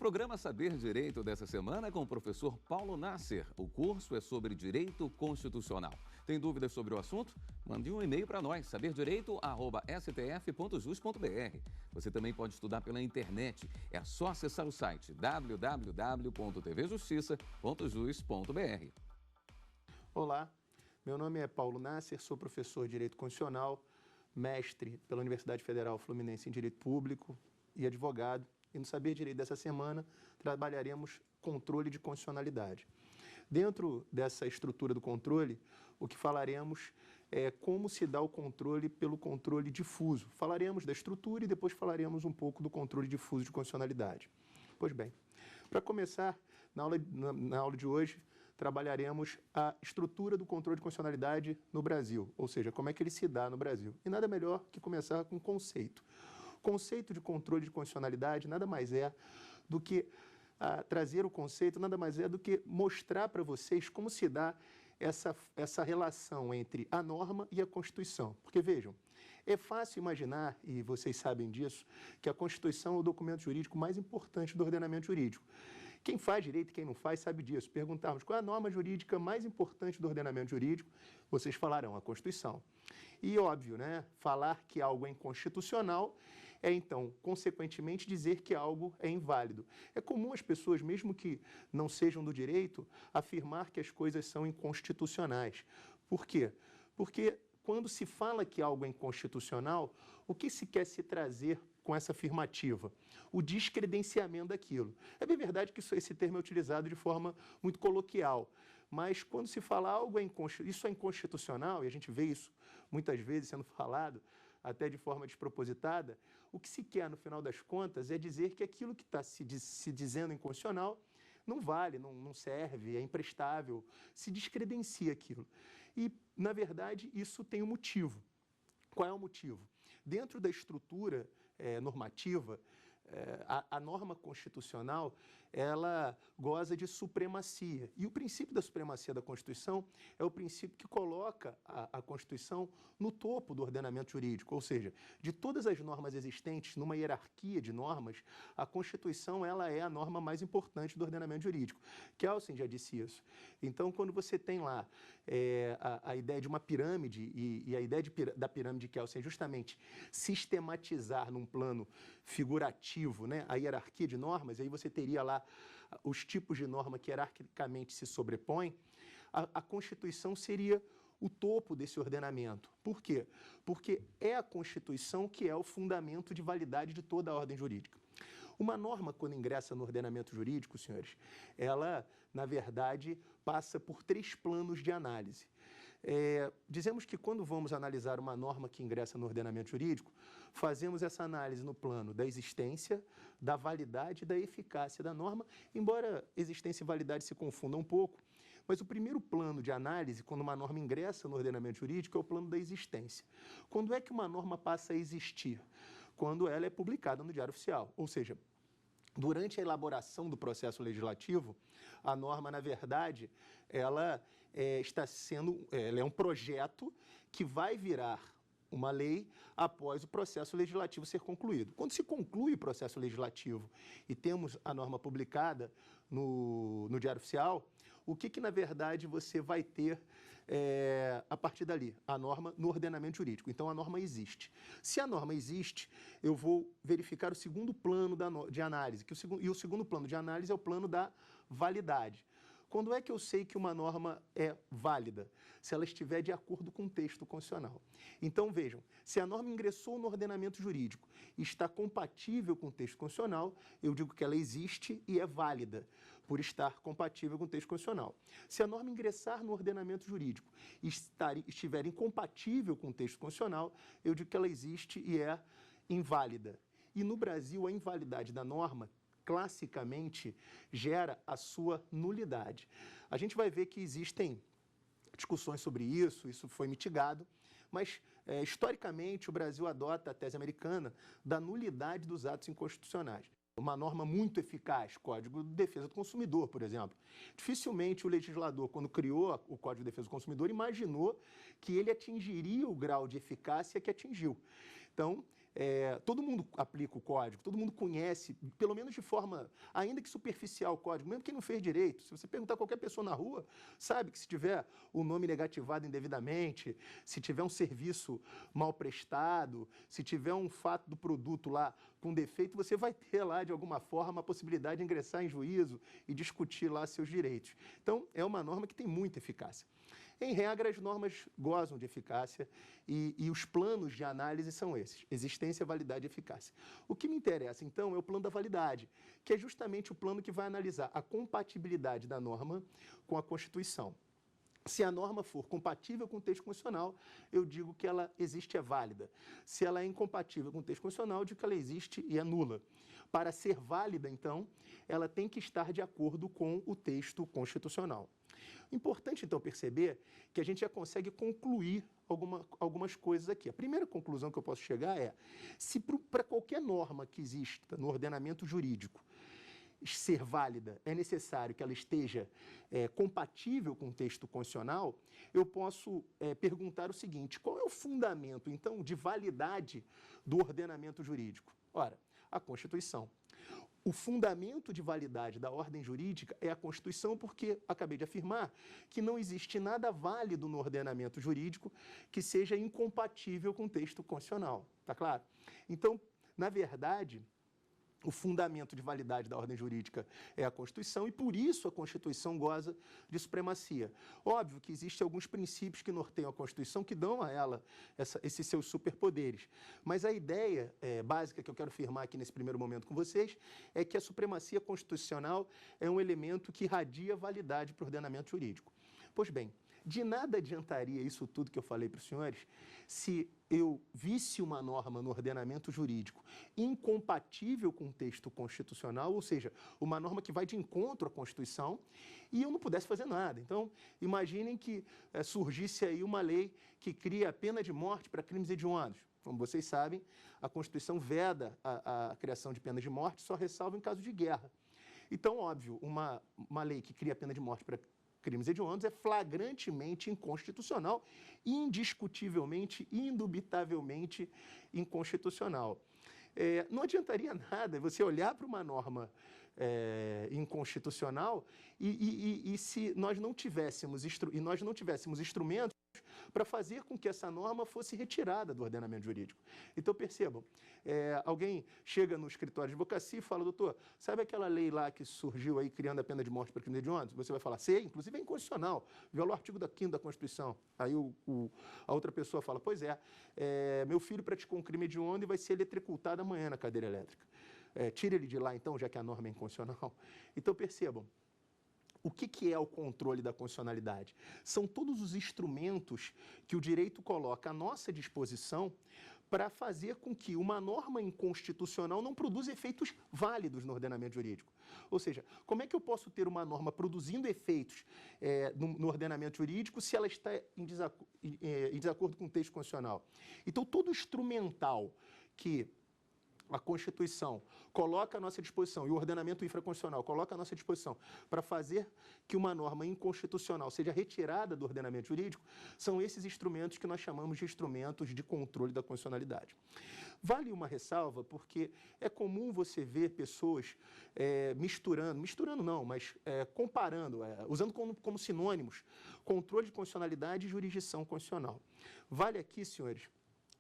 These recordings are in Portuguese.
programa Saber Direito dessa semana é com o professor Paulo Nasser. O curso é sobre Direito Constitucional. Tem dúvidas sobre o assunto? Mande um e-mail para nós, saberdireito@stf.jus.br. Você também pode estudar pela internet. É só acessar o site www.tvjustiça.jus.br. Olá, meu nome é Paulo Nasser, sou professor de Direito Constitucional, mestre pela Universidade Federal Fluminense em Direito Público e advogado. E no Saber Direito dessa semana trabalharemos controle de constitucionalidade. Dentro dessa estrutura do controle, o que falaremos é como se dá o controle pelo controle difuso. Falaremos da estrutura e depois falaremos um pouco do controle difuso de constitucionalidade. Pois bem, para começar, na aula de hoje, trabalharemos a estrutura do controle de constitucionalidade no Brasil, ou seja, como é que ele se dá no Brasil. E nada melhor que começar com um conceito. O conceito de controle de constitucionalidade nada mais é do que trazer o conceito, nada mais é do que mostrar para vocês como se dá essa relação entre a norma e a Constituição. Porque, vejam, é fácil imaginar, e vocês sabem disso, que a Constituição é o documento jurídico mais importante do ordenamento jurídico. Quem faz direito e quem não faz sabe disso. Perguntarmos qual é a norma jurídica mais importante do ordenamento jurídico, vocês falarão a Constituição. E óbvio, né? Falar que algo é inconstitucional é, então, consequentemente, dizer que algo é inválido. É comum as pessoas, mesmo que não sejam do direito, afirmar que as coisas são inconstitucionais. Por quê? Porque quando se fala que algo é inconstitucional, o que se quer se trazer com essa afirmativa? O descredenciamento daquilo. É bem verdade que esse termo é utilizado de forma muito coloquial, mas quando se fala algo isso é inconstitucional, e a gente vê isso muitas vezes sendo falado, até de forma despropositada, o que se quer, no final das contas, é dizer que aquilo que está se dizendo inconstitucional não vale, não serve, é imprestável, se descredencia aquilo. E, na verdade, isso tem um motivo. Qual é o motivo? Dentro da estrutura normativa, a norma constitucional, ela goza de supremacia. E o princípio da supremacia da Constituição é o princípio que coloca a Constituição no topo do ordenamento jurídico. Ou seja, de todas as normas existentes, numa hierarquia de normas, a Constituição ela é a norma mais importante do ordenamento jurídico. Kelsen já disse isso. Então, quando você tem lá a ideia de uma pirâmide, e a ideia da pirâmide de Kelsen é justamente sistematizar num plano figurativo, né, a hierarquia de normas, e aí você teria lá os tipos de norma que hierarquicamente se sobrepõem, a Constituição seria o topo desse ordenamento. Por quê? Porque é a Constituição que é o fundamento de validade de toda a ordem jurídica. Uma norma, quando ingressa no ordenamento jurídico, senhores, ela, na verdade, passa por 3 planos de análise. Dizemos que quando vamos analisar uma norma que ingressa no ordenamento jurídico, fazemos essa análise no plano da existência, da validade e da eficácia da norma, embora existência e validade se confundam um pouco, mas o primeiro plano de análise, quando uma norma ingressa no ordenamento jurídico, é o plano da existência. Quando é que uma norma passa a existir? Quando ela é publicada no Diário Oficial, ou seja, durante a elaboração do processo legislativo, a norma, na verdade, ela é um projeto que vai virar uma lei após o processo legislativo ser concluído. Quando se conclui o processo legislativo e temos a norma publicada no Diário Oficial, o que na verdade, você vai ter a partir dali? A norma no ordenamento jurídico. Então, a norma existe. Se a norma existe, eu vou verificar o segundo plano de análise, e o segundo plano de análise é o plano da validade. Quando é que eu sei que uma norma é válida? Se ela estiver de acordo com o texto constitucional. Então, vejam, se a norma ingressou no ordenamento jurídico e está compatível com o texto constitucional, eu digo que ela existe e é válida, por estar compatível com o texto constitucional. Se a norma ingressar no ordenamento jurídico e estiver incompatível com o texto constitucional, eu digo que ela existe e é inválida. E no Brasil, a invalidade da norma classicamente gera a sua nulidade. A gente vai ver que existem discussões sobre isso foi mitigado, mas historicamente o Brasil adota a tese americana da nulidade dos atos inconstitucionais. Uma norma muito eficaz, Código de Defesa do Consumidor, por exemplo. Dificilmente o legislador, quando criou o Código de Defesa do Consumidor, imaginou que ele atingiria o grau de eficácia que atingiu. Então, todo mundo aplica o código, todo mundo conhece, pelo menos de forma, ainda que superficial, o código, mesmo quem não fez direito. Se você perguntar a qualquer pessoa na rua, sabe que se tiver o nome negativado indevidamente, se tiver um serviço mal prestado, se tiver um fato do produto lá com defeito, você vai ter lá, de alguma forma, a possibilidade de ingressar em juízo e discutir lá seus direitos. Então, é uma norma que tem muita eficácia. Em regra, as normas gozam de eficácia e os planos de análise são esses: existência, validade e eficácia. O que me interessa, então, é o plano da validade, que é justamente o plano que vai analisar a compatibilidade da norma com a Constituição. Se a norma for compatível com o texto constitucional, eu digo que ela existe e é válida. Se ela é incompatível com o texto constitucional, eu digo que ela existe e é nula. Para ser válida, então, ela tem que estar de acordo com o texto constitucional. Importante, então, perceber que a gente já consegue concluir algumas coisas aqui. A primeira conclusão que eu posso chegar é: se para qualquer norma que exista no ordenamento jurídico ser válida, é necessário que ela esteja compatível com o texto constitucional, eu posso perguntar o seguinte: qual é o fundamento, então, de validade do ordenamento jurídico? Ora, a Constituição. O fundamento de validade da ordem jurídica é a Constituição, porque acabei de afirmar que não existe nada válido no ordenamento jurídico que seja incompatível com o texto constitucional. Está claro? Então, na verdade, o fundamento de validade da ordem jurídica é a Constituição e, por isso, a Constituição goza de supremacia. Óbvio que existem alguns princípios que norteiam a Constituição que dão a ela esses seus superpoderes. Mas a ideia básica que eu quero afirmar aqui nesse primeiro momento com vocês é que a supremacia constitucional é um elemento que irradia validade para o ordenamento jurídico. Pois bem, de nada adiantaria isso tudo que eu falei para os senhores se eu visse uma norma no ordenamento jurídico incompatível com o texto constitucional, ou seja, uma norma que vai de encontro à Constituição, e eu não pudesse fazer nada. Então, imaginem que surgisse aí uma lei que cria a pena de morte para crimes hediondos. Como vocês sabem, a Constituição veda a criação de pena de morte, só ressalva em caso de guerra. Então, óbvio, uma lei que cria a pena de morte para crimes hediondos é flagrantemente inconstitucional, indiscutivelmente, indubitavelmente inconstitucional. Não adiantaria nada você olhar para uma norma inconstitucional e se nós não tivéssemos instrumentos para fazer com que essa norma fosse retirada do ordenamento jurídico. Então, percebam, alguém chega no escritório de advocacia e fala: doutor, sabe aquela lei lá que surgiu aí criando a pena de morte para crimes hediondos? Você vai falar: sei, inclusive é inconstitucional, viola o artigo 5º da Constituição. Aí a outra pessoa fala: pois meu filho praticou um crime hediondo e vai ser eletrocutado amanhã na cadeira elétrica. Tira ele de lá, então, já que a norma é inconstitucional. Então, percebam, o que é o controle da constitucionalidade? São todos os instrumentos que o direito coloca à nossa disposição para fazer com que uma norma inconstitucional não produza efeitos válidos no ordenamento jurídico. Ou seja, como é que eu posso ter uma norma produzindo efeitos no ordenamento jurídico se ela está em desacordo com o texto constitucional? Então, todo instrumental que a Constituição coloca à nossa disposição e o ordenamento infraconstitucional coloca à nossa disposição para fazer que uma norma inconstitucional seja retirada do ordenamento jurídico, são esses instrumentos que nós chamamos de instrumentos de controle da constitucionalidade. Vale uma ressalva, porque é comum você ver pessoas comparando, usando como sinônimos, controle de constitucionalidade e jurisdição constitucional. Vale aqui, senhores,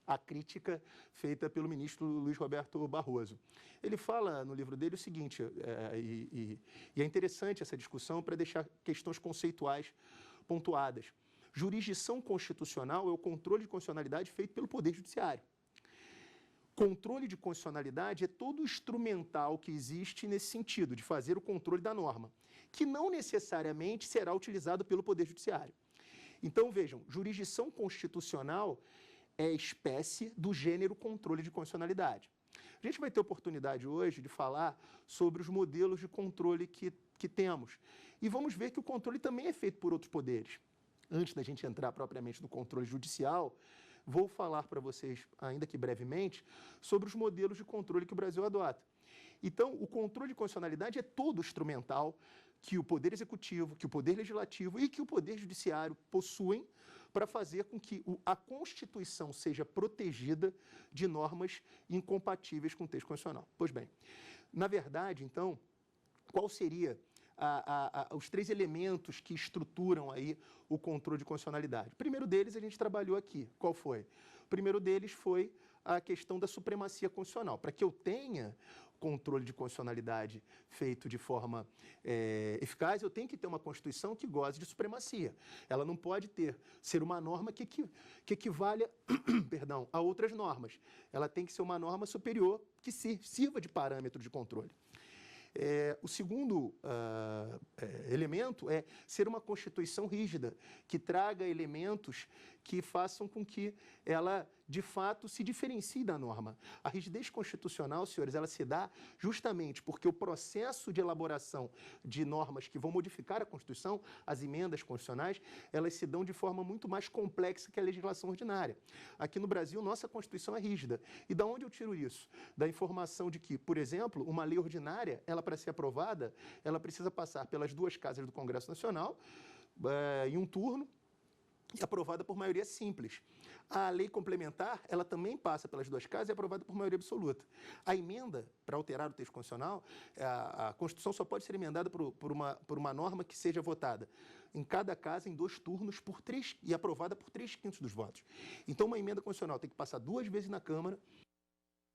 a crítica feita pelo ministro Luiz Roberto Barroso. Ele fala no livro dele o seguinte, e é interessante essa discussão para deixar questões conceituais pontuadas. Jurisdição constitucional é o controle de constitucionalidade feito pelo Poder Judiciário. Controle de constitucionalidade é todo o instrumental que existe nesse sentido, de fazer o controle da norma, que não necessariamente será utilizado pelo Poder Judiciário. Então, vejam, jurisdição constitucional é espécie do gênero controle de constitucionalidade. A gente vai ter oportunidade hoje de falar sobre os modelos de controle que temos. E vamos ver que o controle também é feito por outros poderes. Antes da gente entrar propriamente no controle judicial, vou falar para vocês, ainda que brevemente, sobre os modelos de controle que o Brasil adota. Então, o controle de constitucionalidade é todo instrumental que o Poder Executivo, que o Poder Legislativo e que o Poder Judiciário possuem para fazer com que a Constituição seja protegida de normas incompatíveis com o texto constitucional. Pois bem, na verdade, então, qual seria os três elementos que estruturam aí o controle de constitucionalidade? O primeiro deles a gente trabalhou aqui. Qual foi? O primeiro deles foi a questão da supremacia constitucional. Para que eu tenha controle de constitucionalidade feito de forma eficaz, eu tenho que ter uma Constituição que goze de supremacia. Ela não pode ser uma norma que equivalha perdão, a outras normas. Ela tem que ser uma norma superior que sirva de parâmetro de controle. O segundo elemento é ser uma Constituição rígida, que traga elementos que façam com que ela, de fato, se diferencie da norma. A rigidez constitucional, senhores, ela se dá justamente porque o processo de elaboração de normas que vão modificar a Constituição, as emendas constitucionais, elas se dão de forma muito mais complexa que a legislação ordinária. Aqui no Brasil, nossa Constituição é rígida. E da onde eu tiro isso? Da informação de que, por exemplo, uma lei ordinária, ela para ser aprovada, ela precisa passar pelas duas casas do Congresso Nacional, em um turno, e aprovada por maioria simples. A lei complementar, ela também passa pelas duas casas e é aprovada por maioria absoluta. A emenda, para alterar o texto constitucional, a Constituição só pode ser emendada por uma norma que seja votada em cada casa, em 2 turnos, e aprovada por 3/5 dos votos. Então, uma emenda constitucional tem que passar 2 vezes na Câmara,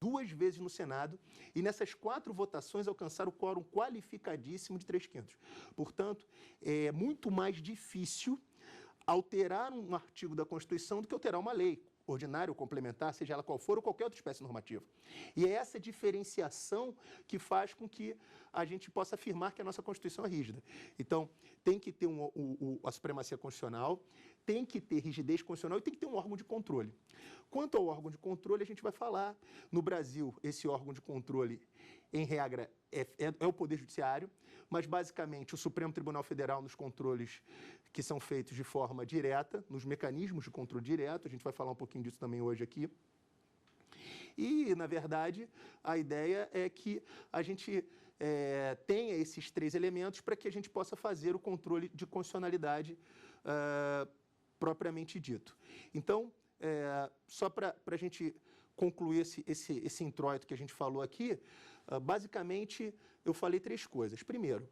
2 vezes no Senado, e nessas 4 votações alcançar o quórum qualificadíssimo de 3/5. Portanto, é muito mais difícil alterar um artigo da Constituição do que alterar uma lei ordinária ou complementar, seja ela qual for, ou qualquer outra espécie normativa. E é essa diferenciação que faz com que a gente possa afirmar que a nossa Constituição é rígida. Então, tem que ter a supremacia constitucional, tem que ter rigidez constitucional e tem que ter um órgão de controle. Quanto ao órgão de controle, a gente vai falar. No Brasil, esse órgão de controle, em regra, é o Poder Judiciário, mas, basicamente, o Supremo Tribunal Federal nos controles que são feitos de forma direta, nos mecanismos de controle direto, a gente vai falar um pouquinho disso também hoje aqui. E, na verdade, a ideia é que a gente tenha esses 3 elementos para que a gente possa fazer o controle de constitucionalidade propriamente dito. Então, só para a gente concluir esse introito que a gente falou aqui, basicamente, eu falei 3 coisas. Primeiro,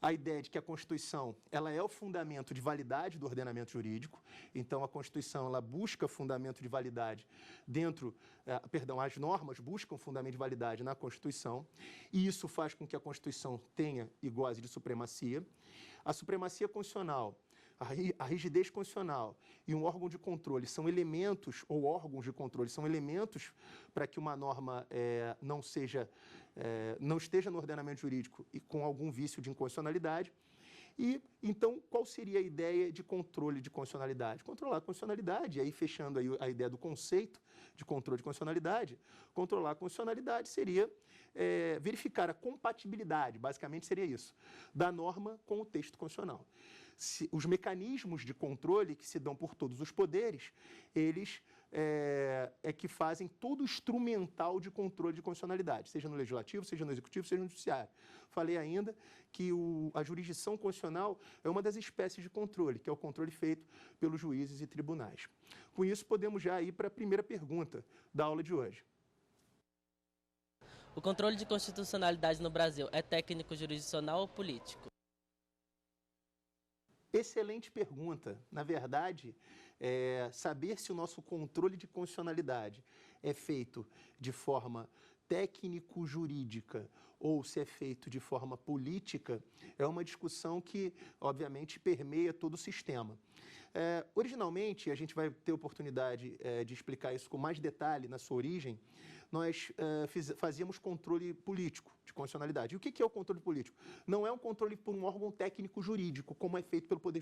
a ideia de que a Constituição ela é o fundamento de validade do ordenamento jurídico. Então, a Constituição ela busca fundamento de validade as normas buscam fundamento de validade na Constituição, e isso faz com que a Constituição tenha e goze de supremacia. A supremacia constitucional, a rigidez constitucional e um órgão de controle são elementos, ou órgãos de controle, são elementos para que uma norma não esteja no ordenamento jurídico e com algum vício de inconstitucionalidade. E, então, qual seria a ideia de controle de constitucionalidade? Controlar a constitucionalidade, e aí fechando aí a ideia do conceito de controle de constitucionalidade, controlar a constitucionalidade seria verificar a compatibilidade, basicamente seria isso, da norma com o texto constitucional. Os mecanismos de controle que se dão por todos os poderes, eles que fazem todo o instrumental de controle de constitucionalidade, seja no legislativo, seja no executivo, seja no judiciário. Falei ainda que a jurisdição constitucional é uma das espécies de controle, que é o controle feito pelos juízes e tribunais. Com isso, podemos já ir para a primeira pergunta da aula de hoje. O controle de constitucionalidade no Brasil é técnico, jurisdicional ou político? Excelente pergunta. Na verdade, saber se o nosso controle de constitucionalidade é feito de forma técnico-jurídica ou se é feito de forma política é uma discussão que, obviamente, permeia todo o sistema. Originalmente, a gente vai ter oportunidade de explicar isso com mais detalhe na sua origem, nós fazíamos controle político de constitucionalidade. E o que é o controle político? Não é um controle por um órgão técnico jurídico, como é feito pelo Poder